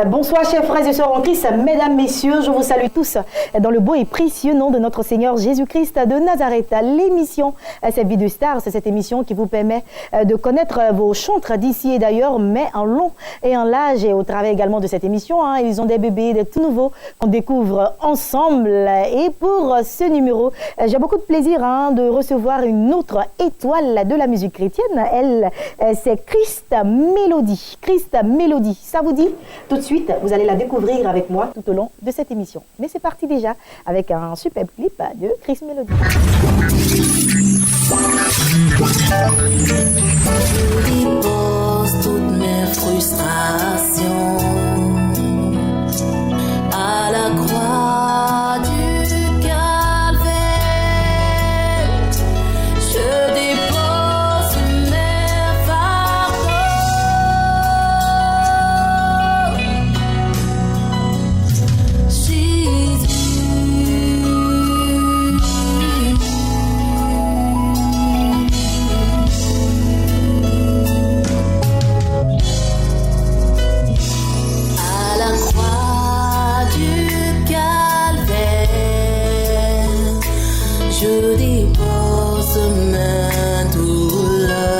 Bonsoir chers frères et sœurs en Christ, mesdames, messieurs, je vous salue tous dans le beau et précieux nom de notre Seigneur Jésus-Christ de Nazareth. L'émission, c'est Vie de Star, c'est cette émission qui vous permet de connaître vos chantres d'ici et d'ailleurs, mais en long et en large. Et au travers également de cette émission, ils ont des bébés, des tout nouveaux qu'on découvre ensemble. Et pour ce numéro, j'ai beaucoup de plaisir de recevoir une autre étoile de la musique chrétienne. Elle, c'est Christ Melody. Christ Melody, ça vous dit? Tout de suite, vous allez la découvrir avec moi tout au long de cette émission. Mais c'est parti déjà avec un superbe clip de Chris Melody. Je dépose toutes mes frustrations à la croix du calvaire. Je dépose mes fardeaux. Je dépose ma douleur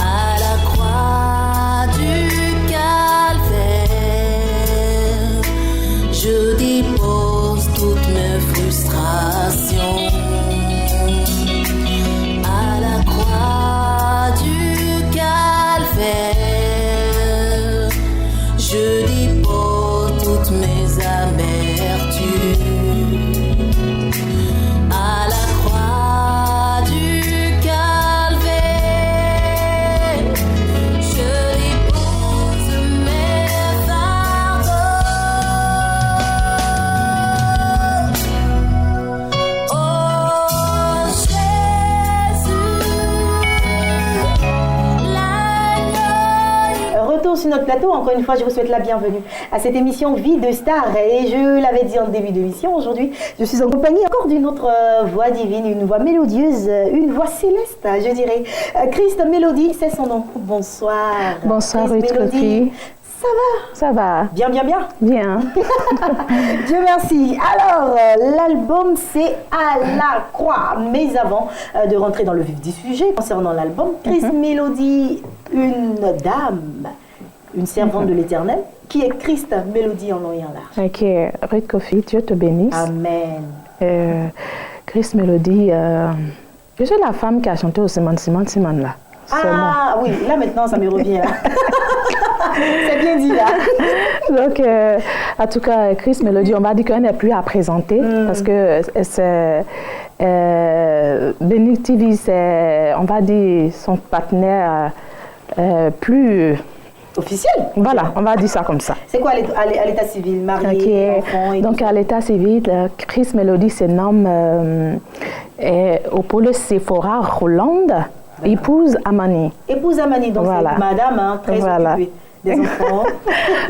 à la croix du calvaire. Je dépose toutes mes frustrations à la croix du calvaire. Je dépose toutes mes amertumes. Sur notre plateau, encore une fois, je vous souhaite la bienvenue à cette émission Vie de Star. Et je l'avais dit en début d'émission, aujourd'hui, je suis en compagnie encore d'une autre voix divine, une voix mélodieuse, une voix céleste, je dirais. Christ Melody, c'est son nom. Bonsoir. Bonsoir, Christ Melody. Ça va? Ça va. Bien, bien, bien. Bien. Dieu merci. Alors, l'album, c'est à la croix. Mais avant de rentrer dans le vif du sujet concernant l'album, Christ Melody, une dame, une servante de l'Éternel, qui est Christ Melody en long et en large. Ok, Ruth Kofi, Dieu te bénisse. Amen. Christ Melody, je suis la femme qui a chanté au Simon là. Ah oui, là maintenant ça me revient. C'est bien dit là. Donc, en tout cas, Christ Melody, on va dire qu'elle n'est plus à présenter parce que c'est Béni TV, c'est, on va dire, son partenaire plus officiel. Voilà, on va dire ça comme ça. C'est quoi à l'état civil, marié, enfant et donc à l'état civil, Christ Melody se nomme au pôle Sephora Rolande, épouse Amani. Épouse Amani, donc voilà. C'est madame, très occupée. Des enfants.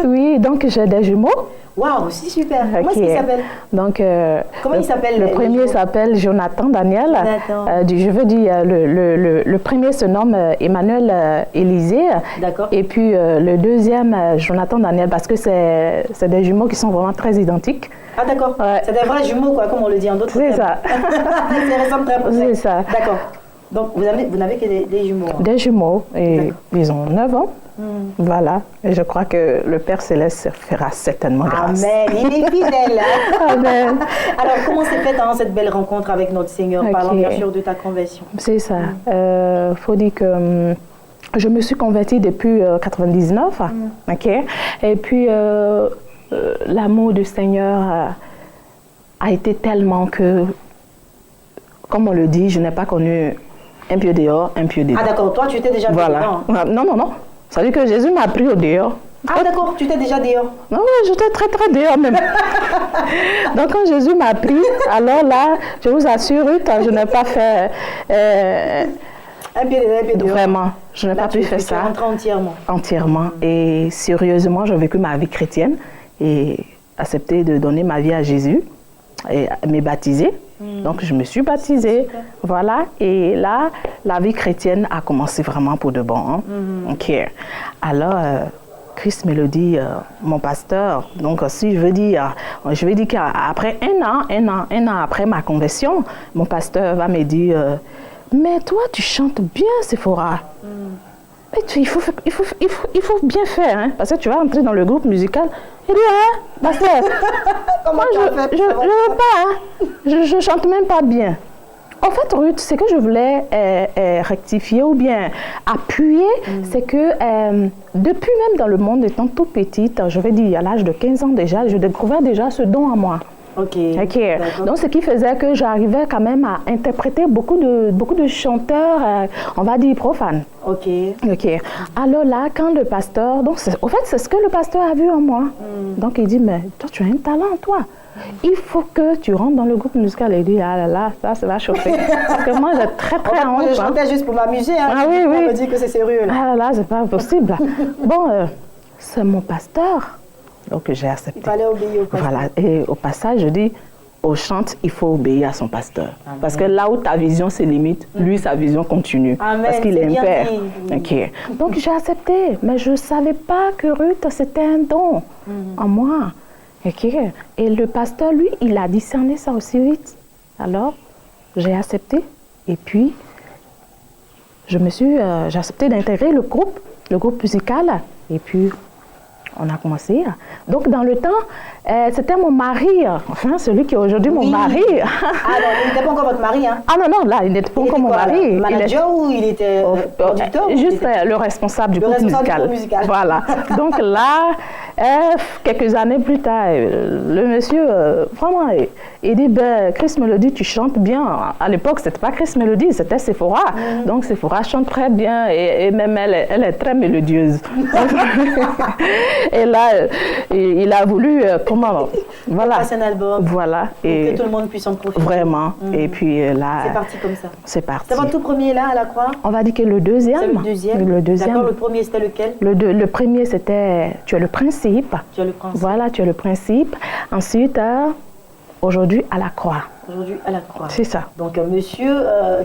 Oui, donc j'ai des jumeaux. Waouh, c'est super. Comment est-ce qu'il s'appelle? Donc, comment il s'appelle? Le premier s'appelle Jonathan Daniel. Je veux dire, le premier se nomme Emmanuel Élisée. D'accord. Et puis le deuxième, Jonathan Daniel, parce que c'est des jumeaux qui sont vraiment très identiques. Ah d'accord. Ouais. C'est des vrais jumeaux, quoi, comme on le dit en d'autres termes. C'est ça. Ils ressemblent très près. C'est ça. D'accord. Donc, vous n'avez que des jumeaux. Des jumeaux. Et ils ont 9 ans. Voilà, et je crois que le Père Céleste fera certainement grâce. Amen, il est fidèle. Amen. Alors, comment s'est faite cette belle rencontre avec notre Seigneur? Parlons bien sûr de ta conversion. C'est ça. Faut dire que je me suis convertie depuis 99, ok. Et puis l'amour du Seigneur a été tellement que, comme on le dit, je n'ai pas connu un pied dehors, un pied dedans. Ah d'accord, toi tu étais déjà dedans. Non. Ça veut dire que Jésus m'a pris au dehors. Ah d'accord, tu étais déjà dehors. Non, j'étais très très dehors même. Donc quand Jésus m'a pris, alors là, je vous assure, je n'ai pas fait Un pied dedans, un pied dehors. Vraiment, je n'ai pas pu faire ça. Tu es entièrement. Entièrement. Et sérieusement, j'ai vécu ma vie chrétienne et accepté de donner ma vie à Jésus et me baptiser. Donc, je me suis baptisée. Super. Voilà. Et là, la vie chrétienne a commencé vraiment pour de bon. Hein. OK. Alors, Chris Melody, mon pasteur, donc si je veux dire qu'après un an après ma conversion, mon pasteur va me dire mais toi, tu chantes bien, Sephora. Mais il faut bien faire, hein, parce que tu vas entrer dans le groupe musical. Il dit, hein, pasteur, moi, je ne veux pas, hein, je chante même pas bien. En fait, Ruth, ce que je voulais rectifier ou bien appuyer, c'est que depuis même dans le monde étant tout petite, je vais dire à l'âge de 15 ans déjà, je découvrais déjà ce don en moi. OK. Donc, ce qui faisait que j'arrivais quand même à interpréter beaucoup de chanteurs, on va dire profanes. OK. Alors là, quand le pasteur... Donc, au fait, c'est ce que le pasteur a vu en moi. Donc, il dit, mais toi, tu as un talent, toi. Il faut que tu rentres dans le groupe musical. Et il dit, ah là là, ça va chauffer. Parce que moi, j'ai très honte. Je chantais juste pour m'amuser. Hein. Ah oui. On me dit que c'est sérieux. Là. Ah là là, c'est pas possible. Bon, c'est mon pasteur. Donc, j'ai accepté. Il fallait obéir au pasteur. Voilà. Et au passage, je dis, au chante, il faut obéir à son pasteur. Amen. Parce que là où ta vision se limite, lui, sa vision continue. Amen. Parce qu'il est un père. OK. Donc, j'ai accepté. Mais je ne savais pas que Ruth, c'était un don en moi. OK. Et le pasteur, lui, il a discerné ça aussi vite. Alors, j'ai accepté. Et puis, j'ai accepté d'intégrer le groupe musical. Et puis, on a commencé. Donc, dans le temps, c'était mon mari, enfin, celui qui est aujourd'hui mon mari. Ah non, il n'était pas encore votre mari, hein? Ah non, là, il n'était pas encore mon mari. Le manager ou il était producteur? Juste le responsable du groupe musical. Voilà. Donc là, quelques années plus tard, le monsieur, vraiment, il dit, ben, Chris Melody, tu chantes bien. À l'époque, c'était pas Chris Melody, c'était Sephora. Donc, Sephora chante très bien et même elle est très mélodieuse. Et là, il a voulu, voilà. Passer un album. Voilà. Pour que tout le monde puisse en profiter. Vraiment. Et puis là. C'est parti comme ça. C'est parti. C'est votre tout premier là à la Croix? On va dire que le deuxième. C'est le deuxième. Le deuxième. D'accord, le premier c'était lequel? Le premier c'était Tu es le principe. Tu es le principe. Voilà, Tu es le principe. Ensuite, aujourd'hui à la Croix. Aujourd'hui à la Croix. C'est ça. Donc monsieur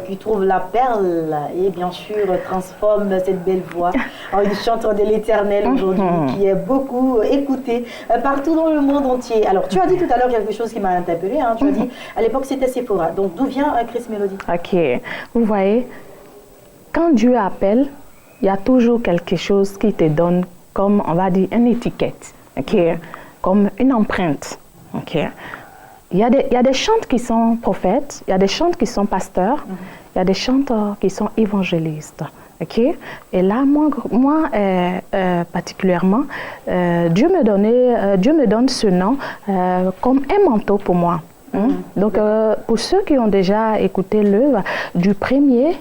qui trouve la perle et bien sûr transforme cette belle voix en une chanteuse de l'Éternel aujourd'hui qui est beaucoup écoutée partout dans le monde entier. Alors tu as dit tout à l'heure quelque chose qui m'a interpellée. Hein. Tu as dit à l'époque c'était Sephora. Donc d'où vient Chris Melody? OK. Vous voyez, quand Dieu appelle, il y a toujours quelque chose qui te donne comme, on va dire, une étiquette. OK? Comme une empreinte. OK? Il y a des chantres qui sont prophètes, il y a des chantres qui sont pasteurs, il y a des chanteurs qui sont évangélistes. Okay? Et là, moi particulièrement, Dieu me donne ce nom comme un manteau pour moi. Donc, pour ceux qui ont déjà écouté l'œuvre du premier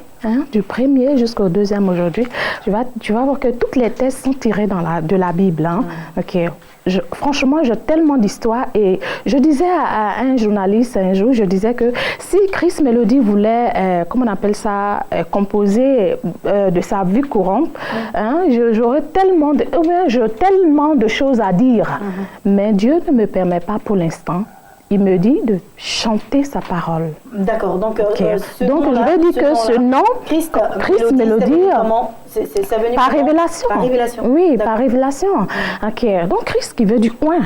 jusqu'au deuxième aujourd'hui, tu vas voir que toutes les thèses sont tirées de la Bible. Hein? Okay. Franchement, j'ai tellement d'histoires et je disais à un journaliste un jour, je disais que si Chris Melody voulait, comment on appelle ça, composer de sa vie courante, hein, j'aurais tellement de choses à dire. Mais Dieu ne me permet pas pour l'instant. Il me dit de chanter sa parole. D'accord. Donc, donc je vais dire que ce nom, Chris Melody, c'est venu par révélation. Par révélation. Oui, par révélation. OK. Donc, Chris qui veut du coin.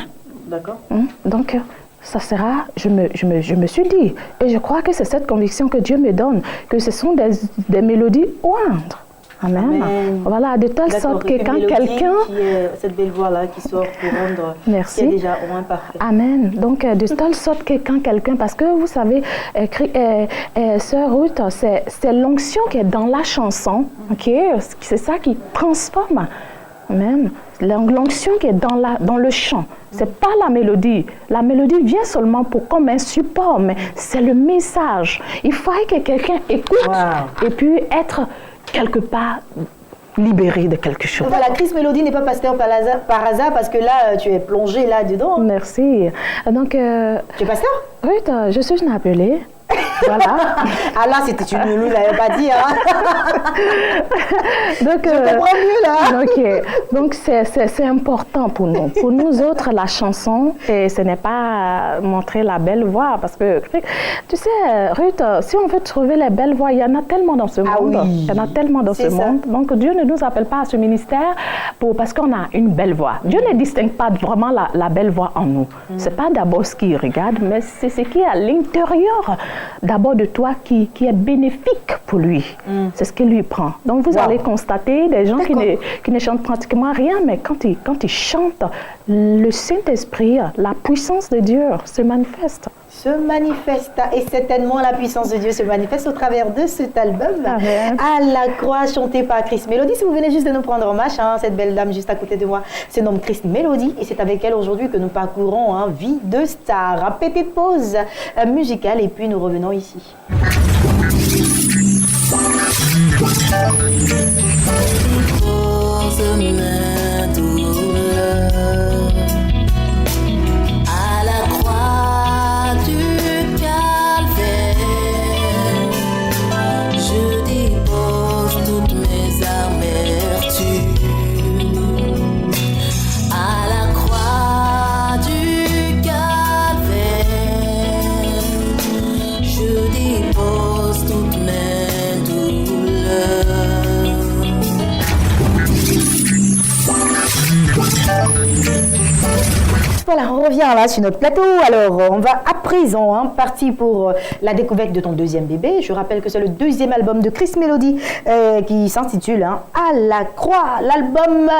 D'accord. Donc, ça sera, je me suis dit, et je crois que c'est cette conviction que Dieu me donne, que ce sont des mélodies oindres. Amen. Voilà, de telle sorte que quand quelqu'un... Cette belle voix-là qui sort pour rendre... Merci. Qui est déjà au moins parfait. Amen. Donc, de telle sorte que quand quelqu'un... Parce que vous savez, Sœur Ruth, c'est l'onction qui est dans la chanson. OK? C'est ça qui transforme. Amen. L'onction qui est dans le chant. C'est pas la mélodie. La mélodie vient seulement comme un support, mais c'est le message. Il faudrait que quelqu'un écoute et puis être... quelque part libéré de quelque chose. Voilà, Chris Melody n'est pas pasteur par hasard parce que là, tu es plongé là-dedans. Merci. Donc, tu es pasteur? Oui, je suis une appelée. Voilà. Ah là, c'était une loulou, je l'avais pas dit. Hein. Donc, je comprends mieux là. Ok. Donc c'est important pour nous. Pour nous autres, la chanson, et ce n'est pas montrer la belle voix. Parce que, tu sais, Ruth, si on veut trouver les belles voix, il y en a tellement dans ce monde. Oui. Il y en a tellement dans ce monde. Donc Dieu ne nous appelle pas à ce ministère parce qu'on a une belle voix. Dieu ne distingue pas vraiment la belle voix en nous. C'est pas d'abord ce qu'il regarde, mais c'est ce qui est à l'intérieur d'abord de toi qui est bénéfique pour lui. C'est ce qu'il lui prend. Donc vous allez constater des gens qui ne chantent pratiquement rien, mais quand ils chantent, le Saint-Esprit, la puissance de Dieu se manifeste. Se manifeste, et certainement la puissance de Dieu se manifeste au travers de cet album. Amen. À la croix, chanté par Chris Melody. Si vous venez juste de nous prendre en marche, hein, cette belle dame juste à côté de moi se nomme Chris Melody, et c'est avec elle aujourd'hui que nous parcourons Vie de star. Petite pause musicale, et puis nous revenons ici. À la croix du calvaire, je dépose toutes mes amertumes. À la croix du calvaire, je dépose toutes mes douleurs. Voilà, on revient là sur notre plateau. Alors, on va à présent partir pour la découverte de ton deuxième bébé. Je rappelle que c'est le deuxième album de Chris Melody qui s'intitule À la croix. L'album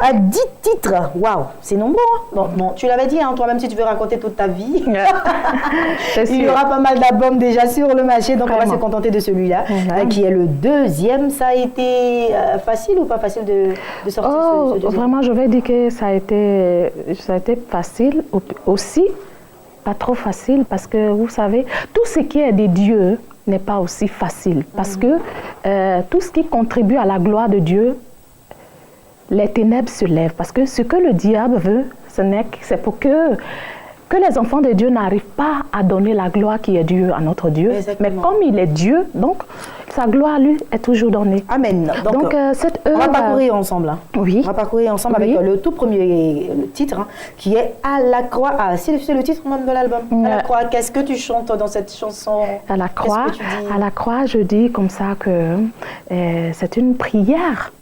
a 10 titres. Waouh, c'est nombreux. Hein. Bon, tu l'avais dit, hein, toi-même, si tu veux raconter toute ta vie. Il y aura pas mal d'albums déjà sur le marché, donc vraiment. On va se contenter de celui-là, qui est le deuxième. Ça a été facile ou pas facile de sortir ce deuxième? Vraiment, je vais dire que ça a été facile aussi, pas trop facile, parce que vous savez, tout ce qui est de Dieu n'est pas aussi facile, parce que tout ce qui contribue à la gloire de Dieu, les ténèbres se lèvent, parce que ce que le diable veut, c'est pour que les enfants de Dieu n'arrivent pas à donner la gloire qui est due à notre Dieu. Exactement. Mais comme il est Dieu, donc sa gloire, lui, est toujours donnée. Amen. Donc cette œuvre, on va parcourir ensemble. Hein. Oui. On va parcourir ensemble avec le tout premier titre, qui est À la croix. Ah, c'est le titre même de l'album. À la croix, qu'est-ce que tu chantes dans cette chanson? À la croix, je dis comme ça que c'est une prière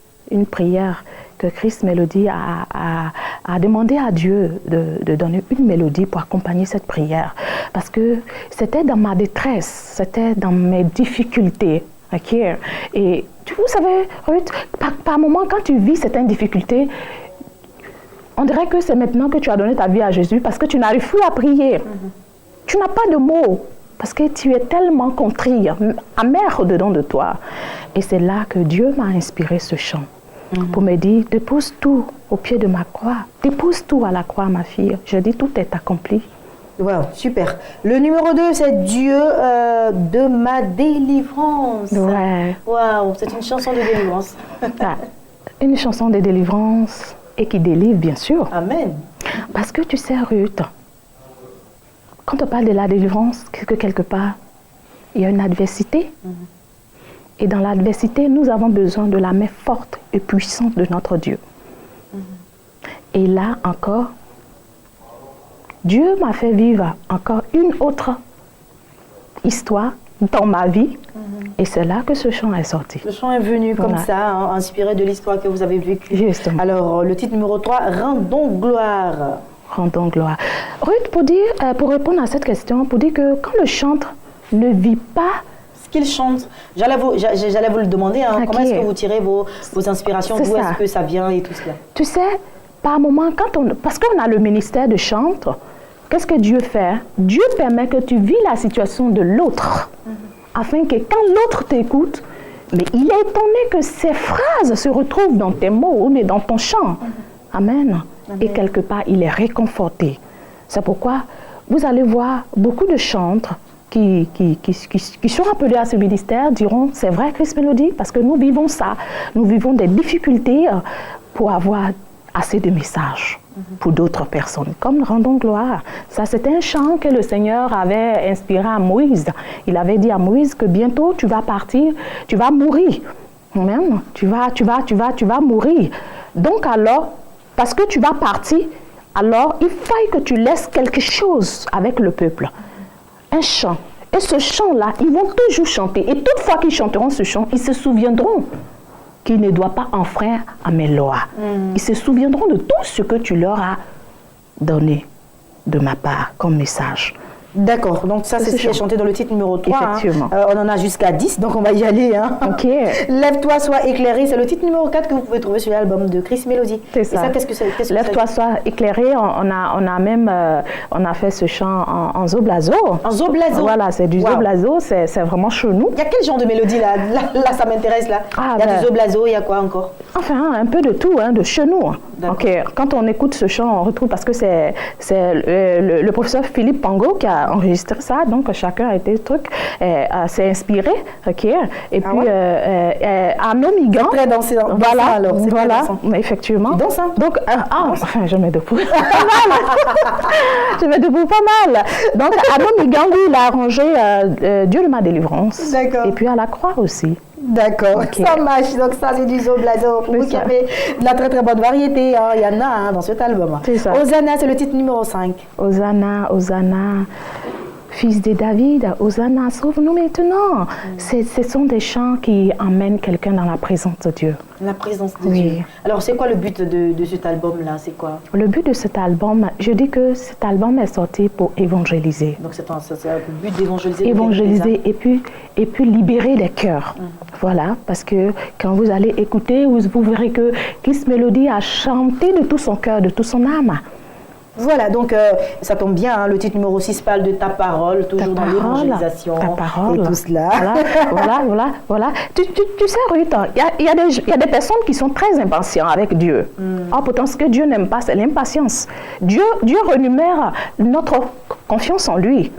que Chris Melody a demandé à Dieu de donner une mélodie pour accompagner cette prière. Parce que c'était dans ma détresse, c'était dans mes difficultés. Okay? Et vous savez, Ruth, par moment, quand tu vis certaines difficultés, on dirait que c'est maintenant que tu as donné ta vie à Jésus parce que tu n'arrives plus à prier. Tu n'as pas de mots parce que tu es tellement contrit, amer au-dedans de toi. Et c'est là que Dieu m'a inspiré ce chant. Pour me dire, dépose tout au pied de ma croix. Dépose tout à la croix, ma fille. Je dis, tout est accompli. Wow, super. Le numéro 2, c'est Dieu de ma délivrance. Ouais. Wow, c'est une chanson de délivrance. Une chanson de délivrance et qui délivre, bien sûr. Amen. Parce que tu sais, Ruth, quand on parle de la délivrance, que quelque part, il y a une adversité. Et dans l'adversité, nous avons besoin de la main forte et puissante de notre Dieu. Et là encore, Dieu m'a fait vivre encore une autre histoire dans ma vie. Et c'est là que ce chant est sorti. Le chant est venu comme ça, inspiré de l'histoire que vous avez vécue. Justement. Alors, le titre numéro 3, Rendons gloire. Rendons gloire. Ruth, pour répondre à cette question, pour dire que quand le chanteur ne vit pas qu'il chante. J'allais vous le demander, comment est-ce que vous tirez vos inspirations, d'où est-ce que ça vient et tout cela? Tu sais, par moment, parce qu'on a le ministère de chante, qu'est-ce que Dieu fait? Dieu permet que tu vis la situation de l'autre, afin que quand l'autre t'écoute, mais il est étonné que ces phrases se retrouvent dans tes mots ou dans ton chant. Amen. Et quelque part, il est réconforté. C'est pourquoi vous allez voir beaucoup de chanteurs qui sont appelés à ce ministère diront, c'est vrai Chris Melody, parce que nous vivons ça. Nous vivons des difficultés pour avoir assez de messages pour d'autres personnes, comme Rendons gloire. Ça, c'était un chant que le Seigneur avait inspiré à Moïse. Il avait dit à Moïse que bientôt tu vas partir, tu vas mourir. Amen. Tu vas mourir. Donc alors, parce que tu vas partir, alors il faut que tu laisses quelque chose avec le peuple. Un chant. Et ce chant-là, ils vont toujours chanter. Et toutefois qu'ils chanteront ce chant, ils se souviendront qu'ils ne doivent pas enfreindre à mes lois. Ils se souviendront de tout ce que tu leur as donné de ma part comme message. D'accord, donc ça c'est ce qui est chanté dans le titre numéro 3. Effectivement. On en a jusqu'à 10, donc on va y aller. Ok. Lève-toi, sois éclairé, c'est le titre numéro 4 que vous pouvez trouver sur l'album de Chris Melody. C'est ça. Et ça, qu'est-ce que c'est? Lève-toi, sois éclairé. On a fait ce chant en zoblazo. En zoblazo? Voilà, c'est du zoblazo, c'est vraiment chez nous. Il y a quel genre de mélodie là, ça m'intéresse là. Il y a du zoblazo, il y a quoi encore? Enfin, un peu de tout, de chez nous. Ok. Quand on écoute ce chant, on retrouve, parce que c'est le professeur Philippe Pango qui a enregistré ça, donc chacun a été s'est inspiré, ok. Et puis Arnaud Migan. C'est très dansé, voilà, alors. Voilà, effectivement. Tu danses, hein? Donc enfin, je mets debout. Je mets debout pas mal. Donc Arnaud Migan, lui, il a arrangé Dieu de ma délivrance. D'accord. Et puis à la croix aussi. D'accord, ça marche. Donc ça, c'est du zoblazo. Pour vous qui avez de la très très bonne variété, il y en a dans cet album. C'est ça. Hosanna, c'est le titre numéro 5. Hosanna, Hosanna, fils de David, Hosanna, sauve-nous maintenant. Ce sont des chants qui emmènent quelqu'un dans la présence de Dieu. La présence de Dieu. Alors, c'est quoi le but de cet album-là? C'est quoi? Le but de cet album, je dis que cet album est sorti pour évangéliser. Donc, c'est le but d'évangéliser. Évangéliser et puis libérer les cœurs. Voilà, parce que quand vous allez écouter, vous verrez que Chris Melody a chanté de tout son cœur, de toute son âme. Voilà, donc ça tombe bien, le titre numéro 6 parle de ta parole, toujours dans l'évangélisation et tout cela. Voilà. Tu sais, Ruth, il y a des personnes qui sont très impatientes avec Dieu. Pourtant, ce que Dieu n'aime pas, c'est l'impatience. Dieu renumère notre confiance en lui.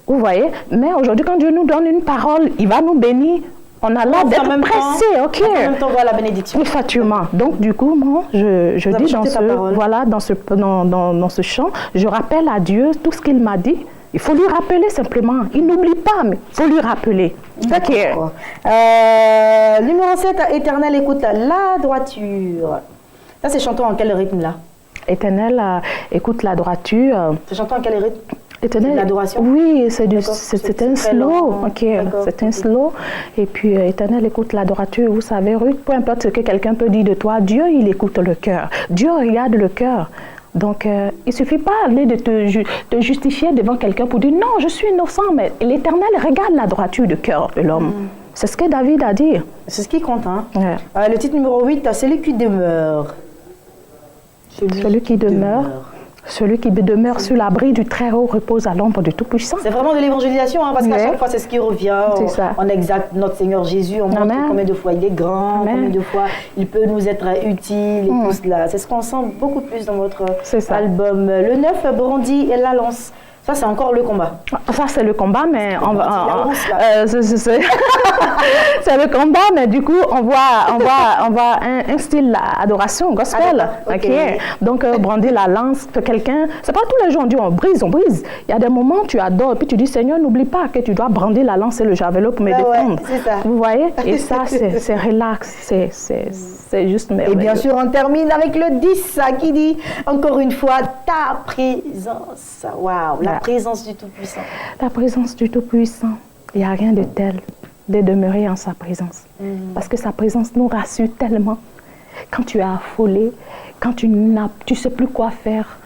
Vous voyez? Mais aujourd'hui, quand Dieu nous donne une parole, il va nous bénir. On a l'air d'être pressé, ok. En même temps, voilà la bénédiction. Effectivement. Donc, du coup, moi, je dis dans ce chant, je rappelle à Dieu tout ce qu'il m'a dit. Il faut lui rappeler simplement. Il n'oublie pas, mais il faut lui rappeler. Ok. Numéro 7, Éternel, écoute la droiture. Ça, c'est chanté en quel rythme là? Éternel, écoute la droiture. C'est chanté en quel rythme? Éternel, l'adoration? Oui, c'est un slow. Ok, c'est un slow. Et puis, Éternel, écoute la droiture. Vous savez, Ruth, peu importe ce que quelqu'un peut dire de toi, Dieu, il écoute le cœur. Dieu regarde le cœur. Donc, il ne suffit pas de te justifier devant quelqu'un pour dire non, je suis innocent, mais l'Éternel regarde la droiture du cœur de l'homme. C'est ce que David a dit. C'est ce qui compte. Le titre numéro 8, celui qui demeure. Celui qui demeure. Celui qui demeure sur l'abri du Très-Haut repose à l'ombre du Tout-Puissant. C'est vraiment de l'évangélisation, parce qu'à chaque fois, c'est ce qui revient. On exalte notre Seigneur Jésus, on montre combien de fois il est grand, combien de fois il peut nous être utile et tout cela. C'est ce qu'on sent beaucoup plus dans votre album. Le 9, Brandit et la lance. Ça, c'est encore le combat. Ça, c'est le combat, mais on va... c'est le combat, mais du coup, on voit un style adoration, gospel. Okay. Donc, brandir la lance, quelqu'un... C'est pas tous les jours, on dit on brise. Il y a des moments, tu adores, et puis tu dis, Seigneur, n'oublie pas que tu dois brandir la lance et le javelot pour me défendre. Vous voyez? Et ça, c'est relax, c'est juste merveilleux. Et bien sûr, on termine avec le 10 qui dit, encore une fois, ta présence. Waouh, la présence du Tout-Puissant. La présence du Tout-Puissant. Il n'y a rien de tel de demeurer en sa présence. Parce que sa présence nous rassure tellement. Quand tu es affolé, quand tu ne sais plus quoi faire,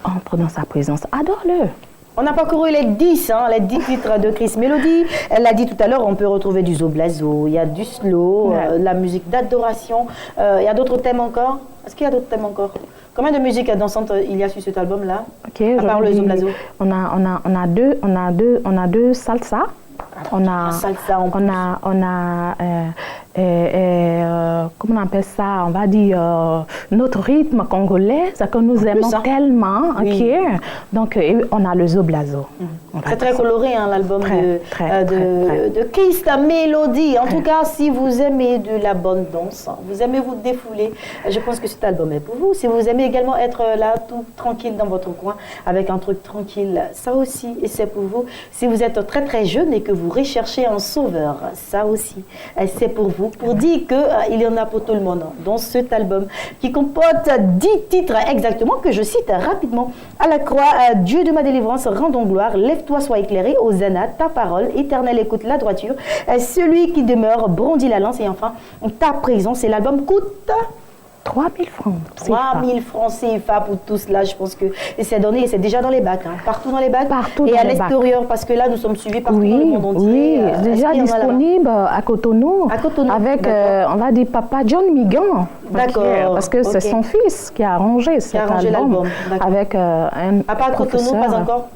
entre dans sa présence. Adore-le. On a parcouru les 10 titres de Chris Melody. Elle l'a dit tout à l'heure, on peut retrouver du zoblazo, il y a du slow, la musique d'adoration. Il y a d'autres thèmes encore? Est-ce qu'il y a d'autres thèmes encore? Combien de musiques dansantes il y a sur cet album-là? À part le zoblazo. On a deux salsa. On a comment on appelle ça, on va dire, notre rythme congolais, c'est que nous aimons tellement, oui. ok. Donc, on a le Zoblazo. C'est très coloré, hein, l'album de Christ Mélodie. En tout cas, si vous aimez de la bonne danse, vous aimez vous défouler, je pense que cet album est pour vous. Si vous aimez également être là, tout tranquille dans votre coin, avec un truc tranquille, ça aussi, et c'est pour vous. Si vous êtes très très jeune et que vous recherchez un sauveur, ça aussi, c'est pour vous. Pour dire qu'il y en a pour tout le monde dans cet album qui comporte 10 titres exactement, que je cite rapidement. À la croix, Dieu de ma délivrance, rendons gloire, lève-toi, sois éclairé, Hosanna, ta parole, éternel écoute la droiture, celui qui demeure brandit la lance, et enfin, ta présence. Et l'album coûte 3 000 francs. 3 000 francs CFA pour tout cela. Je pense que c'est donné et c'est déjà dans les bacs. Hein. Partout dans les bacs. Partout et à l'extérieur, parce que là, nous sommes suivis partout dans le monde entier. Oui, déjà disponible à Cotonou. À Cotonou. Avec, on va dire, Papa John Migan. D'accord. Parce que c'est son fils qui a arrangé cet album. Avec un à part Cotonou, pas encore.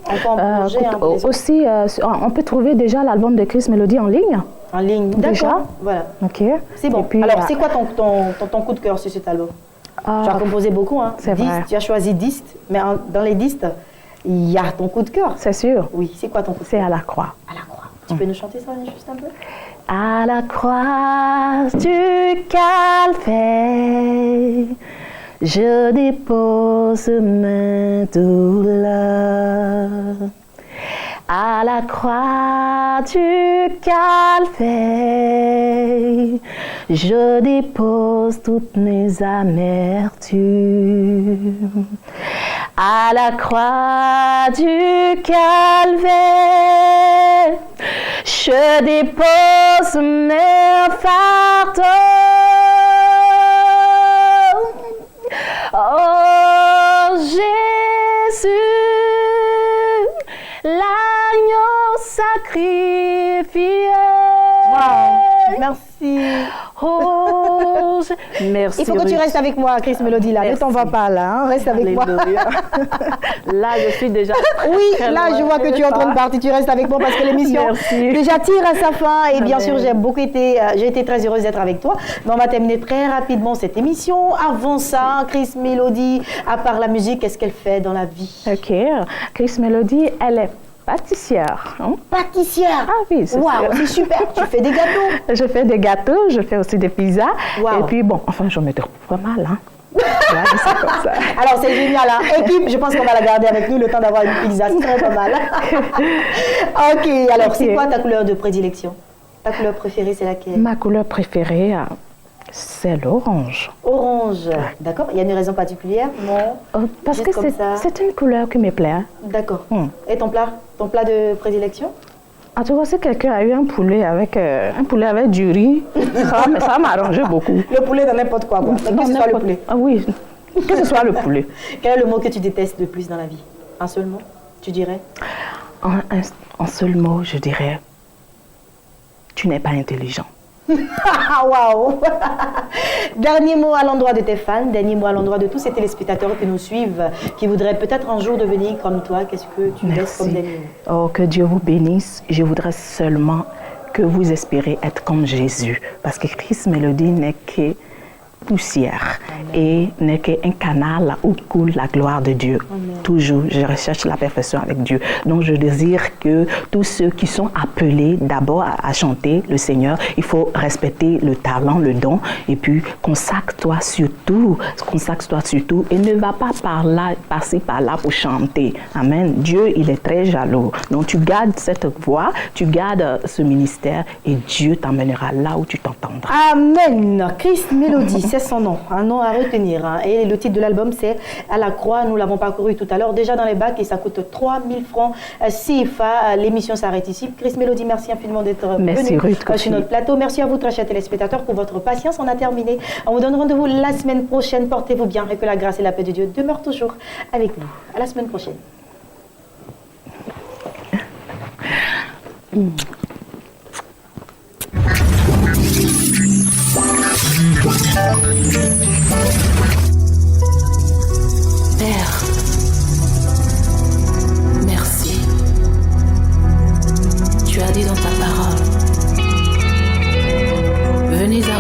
Aussi, on peut trouver déjà l'album de Christ Mélodie en ligne. En ligne, d'accord. Voilà. Ok. C'est bon. Puis, alors, c'est quoi ton coup de cœur sur cet album? Tu as composé beaucoup, hein? C'est vrai. Tu as choisi 10, mais dans les 10, il y a ton coup de cœur. C'est sûr. Oui, c'est quoi ton coup de cœur? C'est À la croix. À la croix. Tu peux nous chanter ça juste un peu? À la croix du calvaire, je dépose ma douleur. À la croix du calvaire, je dépose toutes mes amertumes. À la croix du calvaire, je dépose mes fardeaux. Oh Jésus, l'agneau sacrifié. Wow, merci. Oh, merci. Il faut que tu restes avec moi, Christ Mélodie, là. Ne t'en vas pas, là. Hein. Reste avec moi. Là, je suis déjà... Oui, là, je vois que tu es en train de partir. Tu restes avec moi parce que l'émission déjà tire à sa fin. Et bien sûr, j'ai été très heureuse d'être avec toi. Mais on va terminer très rapidement cette émission. Avant ça, Christ Mélodie, à part la musique, qu'est-ce qu'elle fait dans la vie? Ok. Christ Mélodie, elle est pâtissière. Hein? Pâtissière? Ah oui, c'est c'est super. Tu fais des gâteaux? Je fais des gâteaux, je fais aussi des pizzas. Wow. Et puis bon, enfin, je me trouve pas mal. Hein? Là, c'est comme ça. Alors, c'est génial. Hein? Équipe, je pense qu'on va la garder avec nous le temps d'avoir une pizza. C'est très pas mal. Ok, alors, c'est quoi ta couleur de prédilection? Ta couleur préférée, c'est laquelle? Ma couleur préférée, c'est l'orange. Orange, d'accord. Il y a une raison particulière? Non. Parce que c'est une couleur qui me plaît. D'accord. Et ton plat de prédilection? En tout cas, si quelqu'un a eu un poulet avec du riz, ça m'a arrangé beaucoup. Le poulet dans n'importe quoi. Que ce soit le poulet. Ah oui, que ce soit le poulet. Quel est le mot que tu détestes le plus dans la vie? Un seul mot, tu dirais? Un seul mot, je dirais, tu n'es pas intelligent. Waouh! Dernier mot à l'endroit de tes fans, dernier mot à l'endroit de tous ces téléspectateurs qui nous suivent, qui voudraient peut-être un jour devenir comme toi. Qu'est-ce que tu laisses comme dernier mot? Oh, que Dieu vous bénisse. Je voudrais seulement que vous espérez être comme Jésus. Parce que Christ Mélodie n'est que poussière. Amen. Et n'est qu'un canal où coule la gloire de Dieu. Amen. Toujours, je recherche la perfection avec Dieu. Donc, je désire que tous ceux qui sont appelés d'abord à chanter le Seigneur, il faut respecter le talent, le don, et puis consacre-toi surtout et ne va pas passer par là pour chanter. Amen. Dieu, il est très jaloux. Donc, tu gardes cette voix, tu gardes ce ministère, et Dieu t'emmènera là où tu t'entendras. Amen. Christ Mélodie. C'est son nom, un nom à retenir. Hein. Et le titre de l'album, c'est À la croix. Nous l'avons parcouru tout à l'heure, déjà dans les bacs, et ça coûte 3 000 francs CFA. L'émission s'arrête ici. Christ Mélodie, merci infiniment d'être venu sur notre plateau. Merci à vous, très chers téléspectateurs, pour votre patience. On a terminé. On vous donne rendez-vous la semaine prochaine. Portez-vous bien et que la grâce et la paix de Dieu demeurent toujours avec vous. À la semaine prochaine. Père, merci. Tu as dit dans ta parole, venez à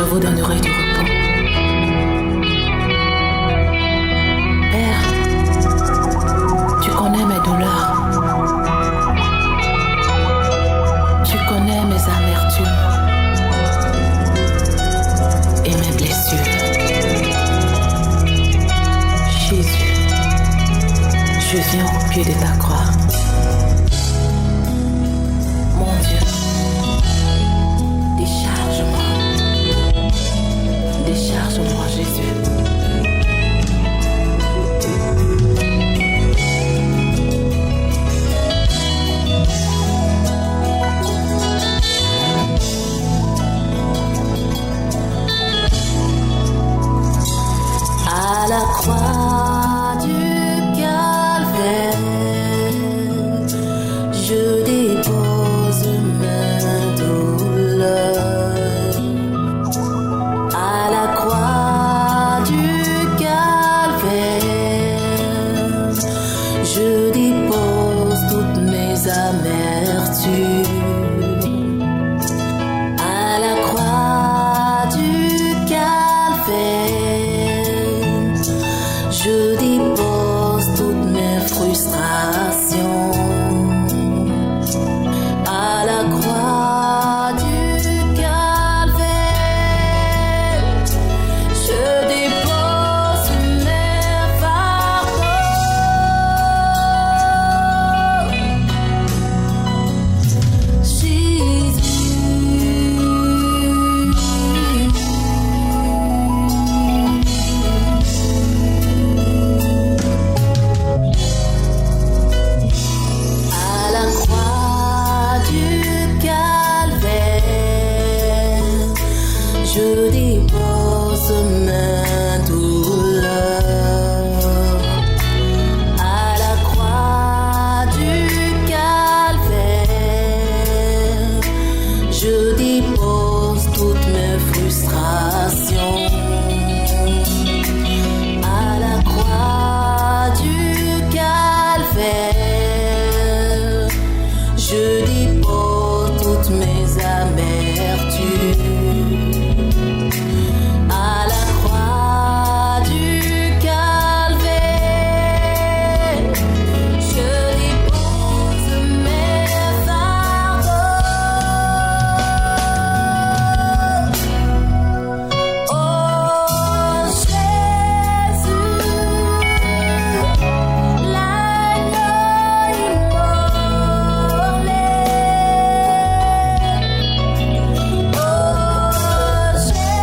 je vous donnerai du repos. Père, tu connais mes douleurs. Tu connais mes amertumes et mes blessures. Jésus, je viens au pied de ta croix. Mon Dieu, décharge-moi. Décharge-moi, Jésus. À la croix du calvaire, je dépose ma douleur. À la croix du calvaire, je dépose toutes mes amertumes. À la croix du calvaire, je dépose toutes mes frustrations. À la croix du calvaire, je dépose mes fardeaux. À la croix du calvaire, je dépose ma douleur. À la croix du calvaire, je dépose toutes mes frustrations. À la croix du calvaire, je dépose toutes mes amertumes. À la croix du calvaire, je dépose mes fardeaux. Oh Jésus, l'agneau immolé. Oh Jésus,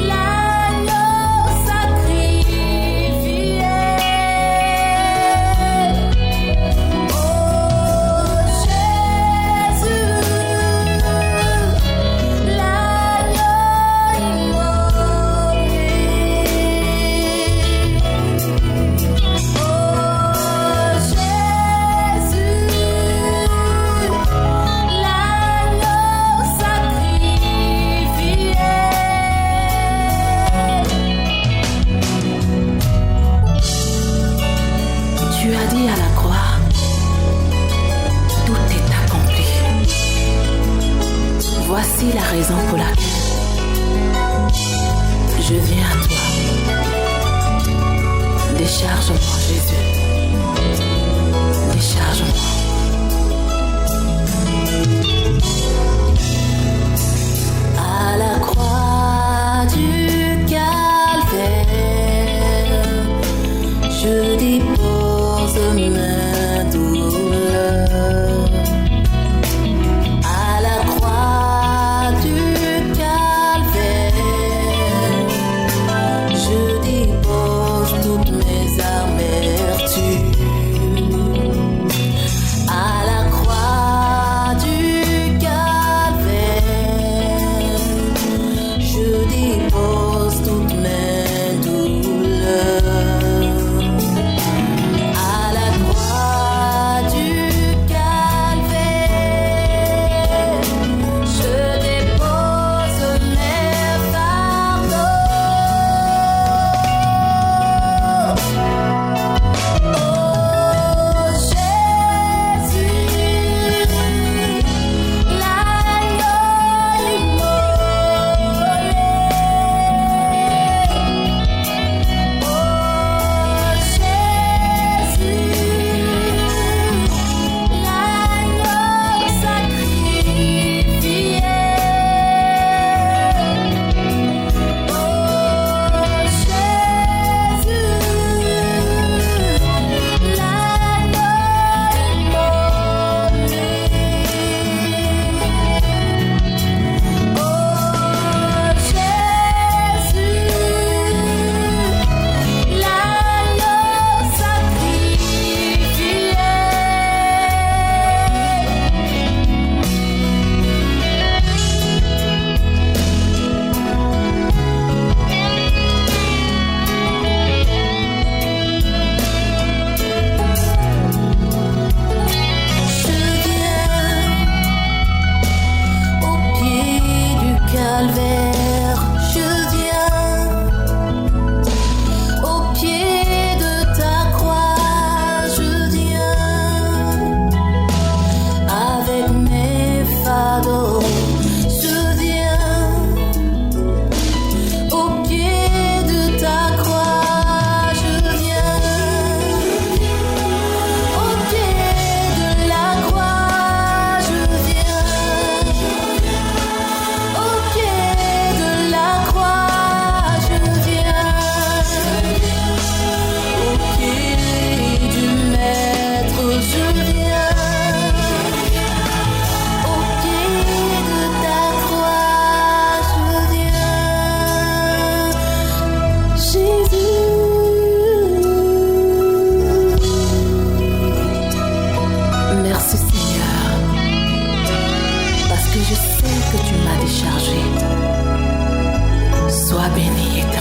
l'agneau sacrifié. Oh Jésus, l'agneau Tu as dit à la croix, tout est accompli. Voici la raison pour laquelle je viens à toi. Décharge-moi, Jésus. Décharge-moi. À la croix du calvaire, je dépose ma douleur. À la croix du calvaire, je dépose toutes mes amertumes. je sais que tu m'as déchargé. Sois béni éternellement.